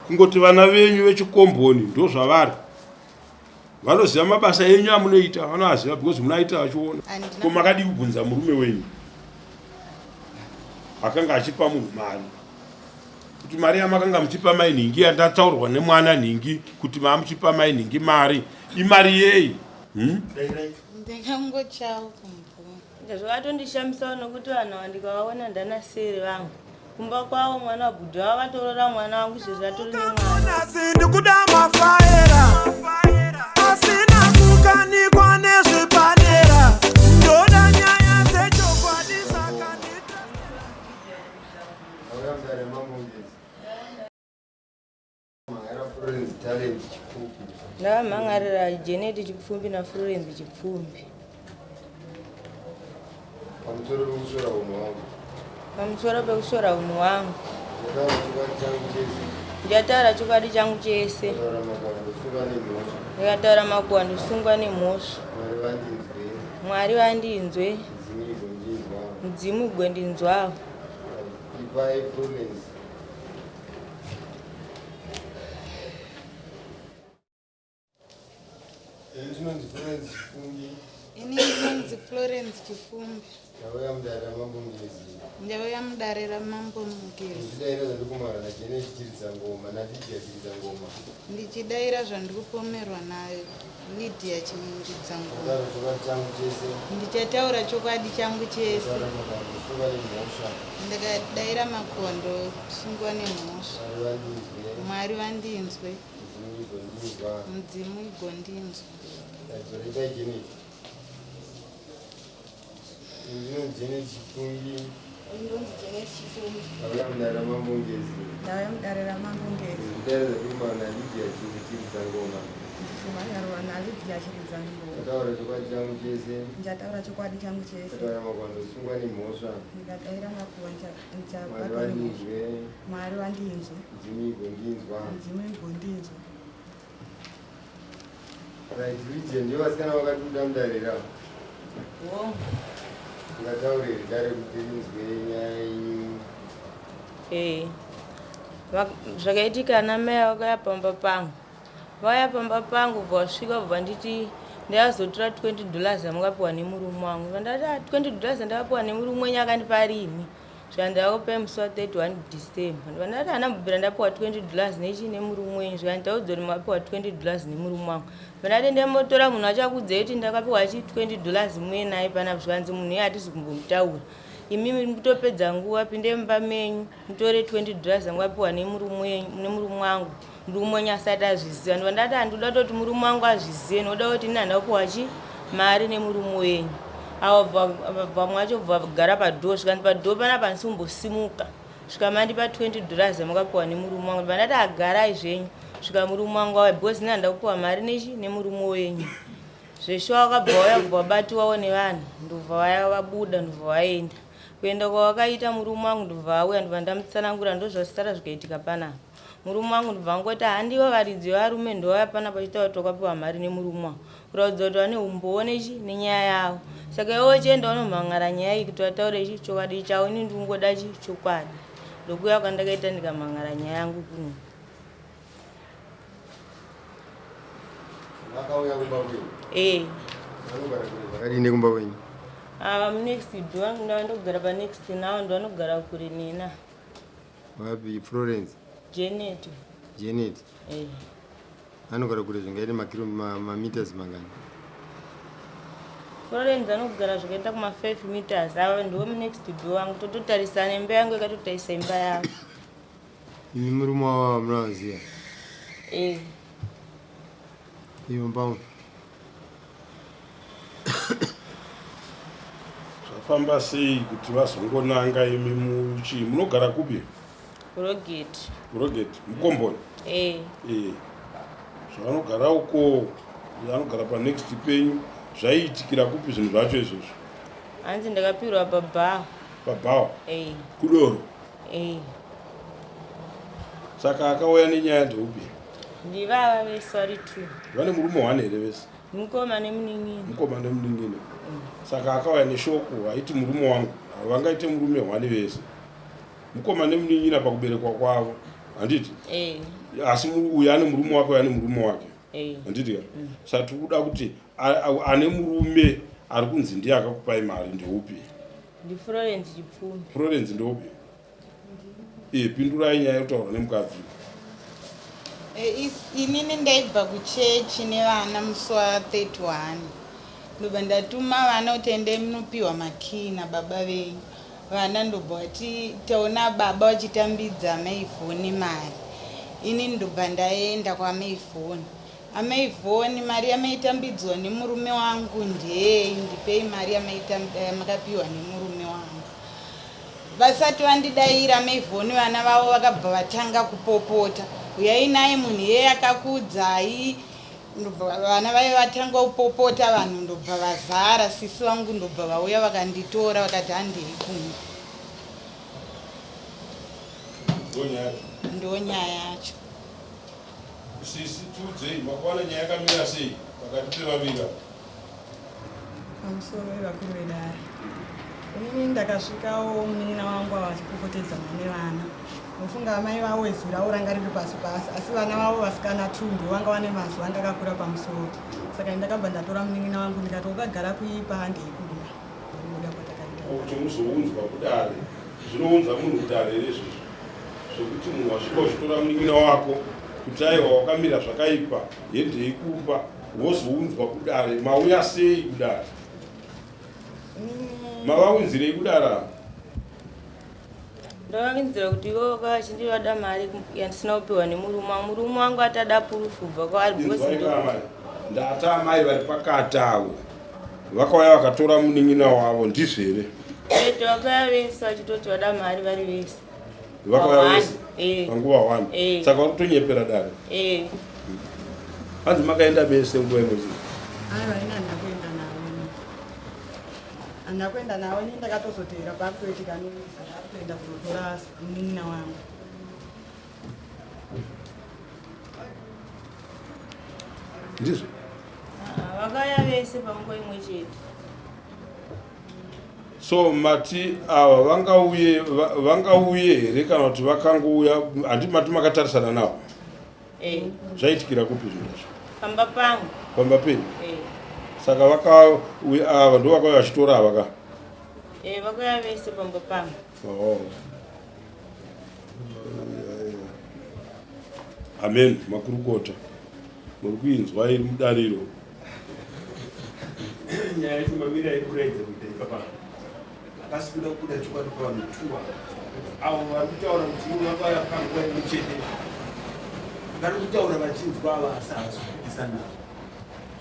kungoti vana venyu vechikomboni ndo zvavari vanoziva mabasa enyu amunoita vanoaziva because munoita vachiona ko makadi kubvunza murume wenyu akanga achipa munhu mari kuti mari yamakanga muchipa mai nhingi yandataurwa nemwana nhingi kuti mamuchipa mai nhingi mari imari yei ndekangochawo kumvura zvakatondishamisawo nokuti vanhu vandikavaona ndanaseri vangu kumba kwavo mwana wabhudhi wavo vatorora mwana wangu izvo zvatori nemwana ndikuda mafaera asina kukanikwa nezvepadera ndoda nyaya dzechokwadi saka ndavamhangarira Janet Chipfumbi naFlorence Chipfumbi pamusoro pekusora unhu wangu ndiyataura chokwadi changu chese ndikataura makuhwa ndosungwa nemhosva Mwari vandinzwe mudzimu igondinzwawo Inonzi Florence Chipfumbi. Ndauya mudarira mambo Mugezi. Ndichidaira zvandikupomerwa nayo Lydia Chimuridza ngoma. Ndichataura chokwadi changu chese. Ndikadaira makondo sungwa nemhosva. Mwari vandinzwe mudzimu igondinzwa. Janet Chipfumbi. Janet Chipfumbi. Ndauya mudarira mambo Mugezi. Ndauya mudarira mambo Mugezi. Ndichitaura chokwadi Lydia Chimuridza ngoma. Ndataura chokwadi changu chese. Ndataura chokwadi changu chese. Ndataura makondo sungwa nemhosva. Ndikadaira makondo Mwari vandinzwe mudzimu igondinzwa. Right, Lydia ndiyo vasikana vakatunda mudarira. Ndingataurire gare kuti rinzwe nyaya yenyu. Zvakaitika ana mai vakauya pamba pangu. Vauya pamba pangu vasvika bva nditi ndazotora $20 yamakapiwa nemurume wangu. Vandati $20 ndakapiwa nemurume wenyu akandipa rini? Zvandakakupai musi wa31 December. Vandati hana mbobvira ndapiwa $20 nechi nemurume wenyu. Zvanditaudza kuti makapiwa $20 nemurume wangu. Vandati ndambotora munhu achakudzai kuti ndakapiwa chi $20 mumwe naye panapa zvanzi munhu iye hatisi kumbomutaura. Imimi mutopedza nguva pinde mumba menyu mutore $20 yamakapiwa nemurume wangu. Murume wenyu asati azviziva. Vandati handinoda kuti murume wangu azvizive noda kuti ini handakupiwa chi mari nemurume wenyu. Avo vamwe vacho vagara padhoo zvikanzi padhoo panapa handisi kumbosimuka. Svika mandipa $20 yamakapiwa nemurume wangu. Vandati agarai zvenyu. Svika murume wangu auya because ini handida kupiwa mari nechi nemurume wenyu. Zvesho wakabva wauya kubva wabatiwawo nevanhu ndobva vaya vabuda ndobva vaenda. Kuenda kwawakaita murume wangu ndobva vauya ndobva ndamutsanangura ndozvasara zvikaitika panapa. Murume wangu ndobva angoti handiwo varidzi varume ndovauya panapa vachitaura kuti wakapiwa mari nemurume wangu. Kuratidza kuti vane umbowo nechi nenyaya yavo. Saka iwewo uchienda unomhangara nyaya iyi kuti vataure chi chokwadi chavo. Ini ndingoda chi chokwadi. Ndokuuya kwandakaita ndikamhangara nyaya yangu kuno. Vakauya kumba kwenyu? Vakadini kumba kwenyu? Next door ndandogara pa next now ndo anogara kure nina. Wapi Florence? Janet. Anogara kure zvingaita mameters mangani? Florence anogara zvakaita kuma 5 meters. Ava ndo next door wangu tototarisana imba yangu yakatotarisa imba yavo. Imi murume wavo munovaziva? Ivo mbao zvafamba sei kuti vazongonanga imi muchi munogara kupi? Kurogeti mukomboni. Zvavanogara uko vanogara pa next penyu zvaiitikira kupi zvinhu zvacho izvozvo? Hanzi ndakapirwa pabhawa. Pabhawa? Kudoro? Saka akauya nenyaya dzeupi? Ndivava vese vari 2. Vane murume wane here vese? Mukoma nemunin'ina. Saka akauya neshoko haiti murume wangu. Vangaite murume wane vese. Mukoma nemunin'ina pakuberekwa kwavo. Handiti? asi uyu ane murume wake uyu ane murume wake handiti ka saka tiri kuda kuti ane murume ari kunzi ndiye akakupai mari ndeupi? Florence Chipfumi. Florence ndeupi? Pindurai nyaya yekutaura nemukadzi. Inini ndaibva kuchechi nevana musi wa31 ndobva ndatuma vana kuti endei munopiwa makii nababa venyu. Vana ndobva vati taona baba vachitambidza amaivhoni mari. Ini ndobva ndaenda kwamaivhoni. Amaivhoni mari yamaitambidzwa nemurume wangu ndei ndipei mari yamakapiwa nemurume wangu. Vasati vandidaira amaivhoni vana vavo vakabva vatanga kupopota. Uyai naye munhu yeye akakudzai. Vana vai vatanga kupopota vanhu ndobva vazara. Sisi vangu ndobva vauya vakanditora vakati handiri kumba. Ndonyaya yacho. Sisi tudzei makawana nyaya yakamira sei pakati pevaviri? Pamusoro wevakuru vedare. Inini ndakasvikawo munin'ina wangu vachipopotedzana nevana. Mufunga amai vavo izwi ravo ranga riri pasi pasi, asi vana vavo vasikana Tundu vanga vane mazuva anga akakura pamusoro. Saka ndakabva ndatora munin'ina wangu ndikati ukagara kuipa handeikuda. Ndoda kwatakaenda. Kuti muzounzwa kudare, zvinounza munhu kudare izvozvo. Zvokuti munhu wasvika uchitora munin'ina wako kuti aiwa wakamira zvakaipa yendeikupa wozounzwa kudare, mauya sei kudare? Mavaunzirei kudara? Ndavavinzira kuti ivo vakachindiwada mari yandisina kupiwa nemurume wangu. Murume wangu atada purufu kubva kwavari ndata amai vari pakati avo vakauya vakatora munin'ina wavo ndizvo here? Vakauya vese vachitoti vada mari vari vese. Vakauya vese panguva 1. Saka vari kutonyepera dare. Hanzi makaenda bese nguva imwe chete? Aiwa, ina ndakuenda navo. Andakuenda navo ini ndakatozotera pakutoitika nemisa ndakutoenda kuzotora munin'ina wangu. Ndizvo? Vakauya vese panguva imwe chete. So mati ava vangauye here kana kuti vakangouya? Handi mati makatarisana navo? Zvaitikira kupi zvinhu zvacho? Pamba pangu. Pamba penyu? Saka vakauya ava ndo vakauya vachitora ava ka? Vakauya vese pamba pangu. Amen. Makurukota muri kuinzwa iri mudariro. Nyaya yetumamira ikuredza kuita papa akasikuda kuda chikwadi pavanhu 2 avo vari kutaura kuti ivo vakauya panguva imwe chete vari kutaura vachinzwa ava asi havazvikudisa navo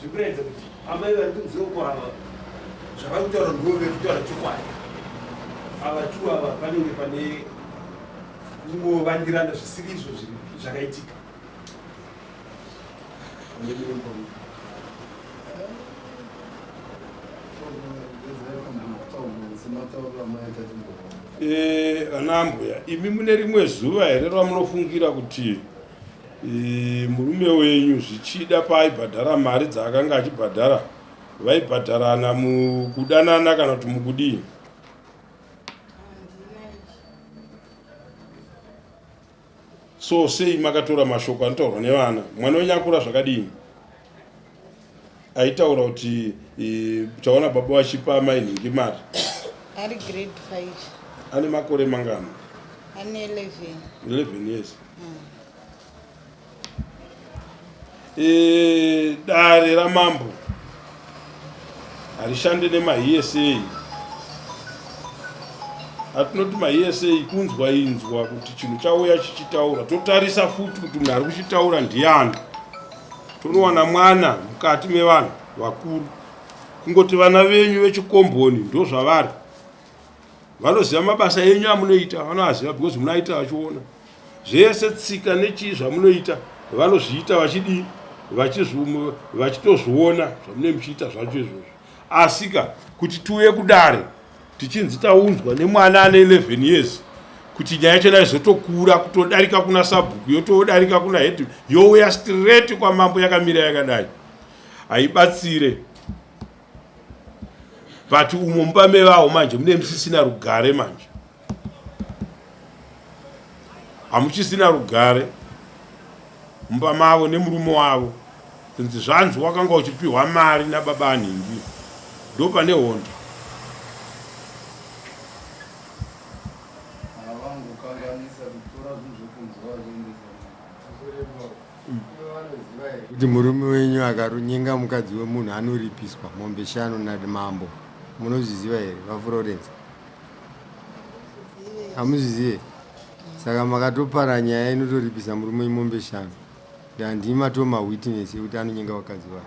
zvikuredza kuti amai vari kunziroko ava zvavari kutaura ndivo vari kutaura chikwadi. Ava 2 ava panenge pane kungovandirana zvisiri izvo zvakaitika. Anambuya, imi mune rimwe zuva here ramunofungira kuti murume wenyu zvichida paaibhadhara mari dzaakanga achibhadhara vaibhadharana mukudanana kana kuti mukudii? So sei makatora mashoko anotaurwa nevana? Mwana wenyu akura zvakadini? Aitaura kuti taona baba vachipa amai nhingi mari. Ari grade 5. Ane makore mangana? Ane 11. 11 years. Dare ramambo harishande nemaESA. Hatinoti maESA kunzwa inzwa kuti chinhu chauya chichitaura. Totarisa futi kuti munhu ari kuchitaura ndiani. Tonowana mwana mukati mevanhu vakuru. Kungoti vana venyu vechikomboni ndo zvavari. Vanoziva mabasa enyu amunoita, vanoziva because munoita vachiona. Zvese tsika nechii zvamunoita vanozviita vachidii, vachitozviona zvamunenge muchiita zvacho izvozvo. Asika kuti tiuye kudare tichinzi taunzwa nemwana ane 11 years kuti nyaya yacho izotokura kutodarika kuna sabhuku yotodarika kuna head youya straight kwa mambo yakamira yakadai. Haibatsire. But umumba mevavo manje mune musisina rugare manje. Hamuchisina rugare. mumba mavo nemurume wavo kunzi zvanzi wakanga uchipiwa mari nababa anhingi, ndo pane hondo. kuti murume wenyu akarunyenga mukadzi wemunhu anoripiswa mombe 5 namambo. Munozviziva here vaFlorence? Hamuzvizive? Saka makatopara nyaya inotoripisa murume mombe 5. Ndandima toma witness yekuti anonyenga vakadzi vake.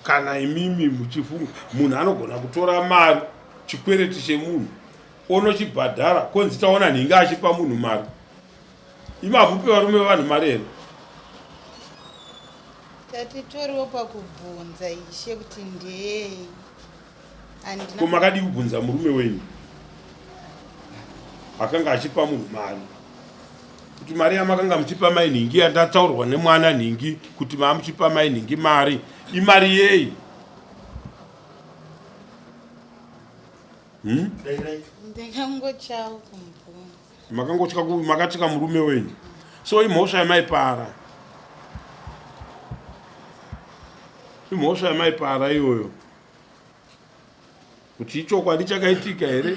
Kana imimi muchifunga munhu anogona kutora mari chikwereti chemunhu onochibhadhara konzi taona nhingi achipa munhu mari, imapupe varume vevanhu mari here? Tatitoriwo pakubvunza ishe kuti ndei. Ko makadi kubvunza murume wenyu akanga achipa munhu mari kuti mari yamakanga muchipa mai nhingi yandataurwa nemwana nhingi kuti mamuchipa mai nhingi mari imari yei? Ndingangochawo kumbvunza. Makatika murume wenyu, so imhosva yamaipara, imhosva yamaipara iyoyo, kuti ichokwadi chakaitika here,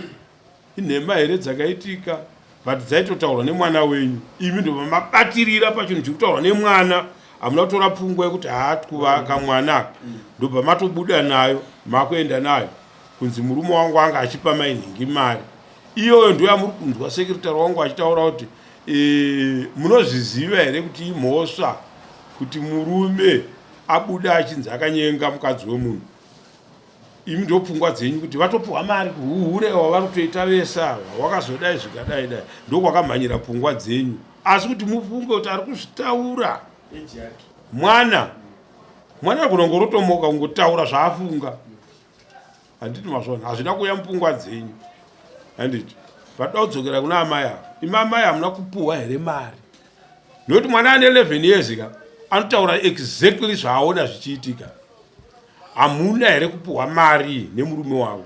inhema here dzakaitika, but dzaitotaurwa nemwana wenyu. Imi ndo mamabatirira pachinhu chirikutaurwa nemwana, hamuna kutora pfungwa yekuti haatikuva kamwana ndobva matobuda nayo makuenda nayo kunzi murume wangu anga achipa mai nhingi mari. Iyoyo ndo yamuri kunzwa sekretari wangu achitaura kuti munozviziva here kuti imhosva kuti murume abuda achinzi akanyenga mukadzi wemunhu. Imi ndo pfungwa dzenyu kuti vatopiwa mari kuhuhurewa vari kutoita vesa wakazodai zvikadai dai, ndokwakamhanyira pfungwa dzenyu. Asi kuti mufunge kuti ari kuzvitaura mwana kunongorotomoka kungotaura zvaafunga. Handiti mazvona hazvina kuuya mupfungwa dzenyu. Handiti vada kudzokera kuna amai avo, imi amai hamuna kupuhwa here mari? Nokuti mwana ane 11 years ka anotaura exactly zvaaona zvichiitika. Hamuna here kupuhwa mari nemurume wavo?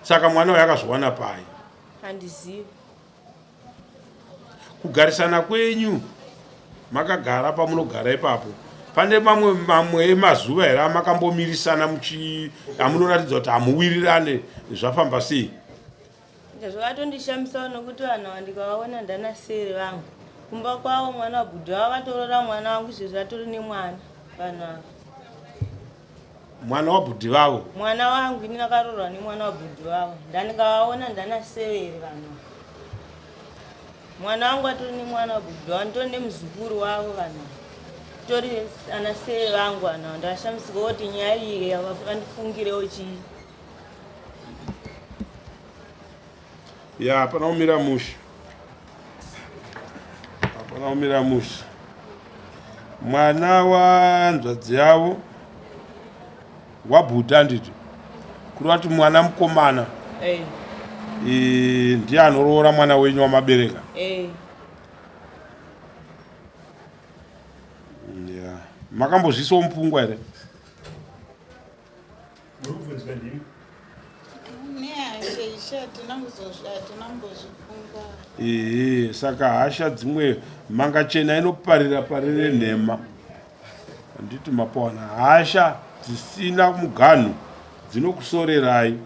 Saka mwana uyu akazviwana pai? Handizivi. Kugarisana kwenyu makagara pamunogara ipapo, pane mamwe emazuva here amakambomirisana amunoratidza kuti hamuwirirane zvafamba sei? Zvakatondishamisawo nokuti vanhu vandikavaona ndanaseri vangu kumba kwavo mwana wabhudhi wavo vatorora mwana wangu izvo zvatori nemwana vanhu ava. Mwana wabhudhi vavo? Mwana wangu ini nakarorwa nemwana wabhudhi wavo ndandikavaona ndanaseveri vanhu. Mwana wangu atori nemwana wabhudhi wavo nditori nemuzukuru wavo vanhu. Tori anaseveri vangu vanhu ndashamisika kuti nyaya iyi vandifungirewo chii. Ya hapana kumira musha, hapana kumira musha. Mwana wanzvadzi yavo wabhudhi handiti kuri vati mwana mukomana ndiye anoroora mwana wenyu wamabereka. Makambozvisawo mupfungwa here? Saka hasha dzimwe mangachena inoparira parire nhema. Handiti mapawana hasha dzisina muganhu dzinokusorerai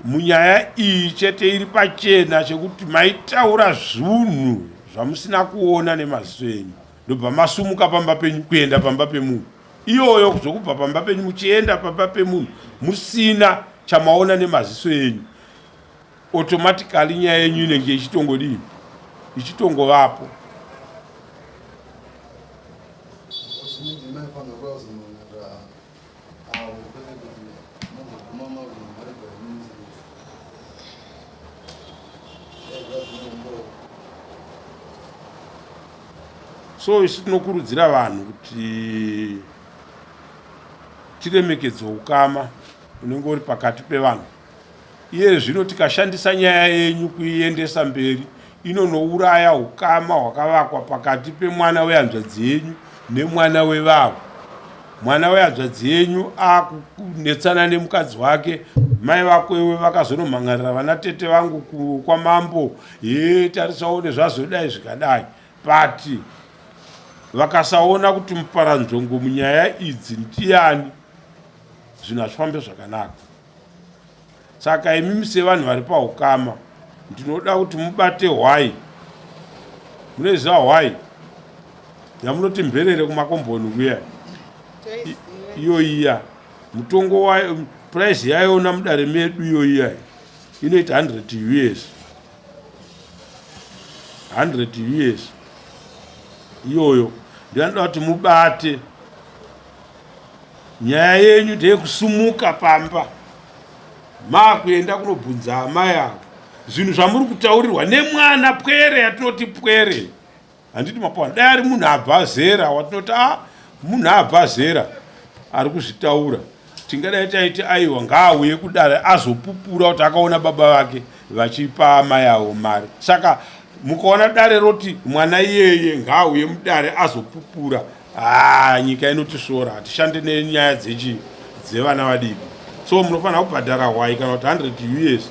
munyaya iyi chete iri pachena chekuti maitaura zvinhu zvamusina kuona nemaziso enyu ndobva masumuka pamba penyu kuenda pamba pemunhu. Iyoyo kuzokubva pamba penyu muchienda pamba pemunhu musina chamaona nemaziso enyu, automatically nyaya yenyu inenge ichitongodini, ichitongovapo. So isi tinokurudzira vanhu kuti tiremekedze ukama unenge uri pakati pevanhu. Iye zvino tikashandisa nyaya yenyu kuiendesa mberi inonouraya ukama hwakavakwa pakati pemwana wehanzvadzi yenyu nemwana wevavo. mwana wehadzadzi yenyu akunetsana nemukadzi wake, mai vakwewe vakazonomhangarira vana tete vangu kwamambo, tarisaone zvazodai zvikadai, but vakasaona kuti muparanzvongo munyaya idzi ndiani, zvinhu hazvifambe zvakanaka. Saka imi sevanhu vari paukama ndinoda kuti mubate hwai. Munoziva hwai yamunoti mberere kumakomboni kuya iyo iya mutongo wayo price yayona mudare medu iyo iya inoita 100 US 100 US iyoyo ndinoda kuti mubate. Nyaya yenyu ndeyekusumuka pamba makuenda kunobvunza hama yavo zvinhu zvamuri kutaurirwa nemwana pwere yatinoti pwere. Handiti mapwana dai ari munhu abva zera watinoti munhu abva zera ari kuzvitaura, tingadai taiti aiwa ngaauye kudare azopupura kuti akaona baba vake vachipa amai avo mari. Saka mukaona dare roti mwana iyeye ngaauye mudare azopupura, nyika inotisora, hatishande nenyaya dzevana vadiki. So munofanira kubhadhara hwai kana kuti 100 US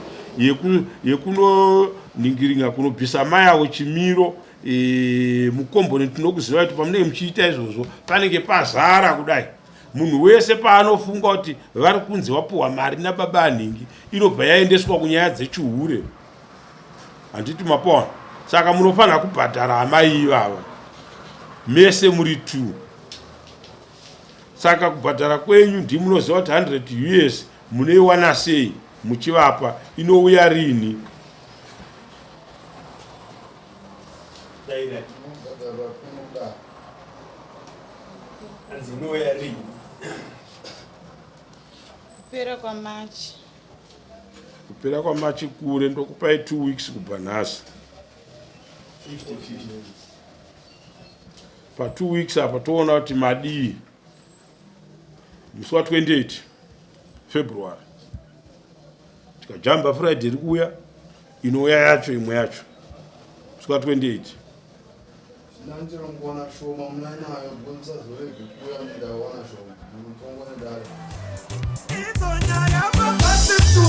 yekunoningiringa kunobvisa mai avo chimiro. Mukomboni tinokuziva kuti pamunenge muchiita izvozvo panenge pazara kudai. Munhu wese paanofunga kuti vari kunzi wapuhwa mari nababa anhingi inobva yaendeswa kunyaya dzechihure. Handiti mapona. Saka munofanira kubhadhara amai ivava mese muri 2. Saka kubhadhara kwenyu ndimunoziva kuti 100 US munoiwana sei muchivapa, inouya rini? Kupera kwa March. Kupera kwa March kure ndokupai 2 weeks kubva nhasi. Pa 2 weeks apa toona kuti madii musi wa 28 February tikajamba Friday iri kuuya inouya yacho imwe yacho musi wa 28. Nandirongona shoma munanayo gonzazorege kuya mundawana shoma mutongo nedare. Izonya ya mabasitu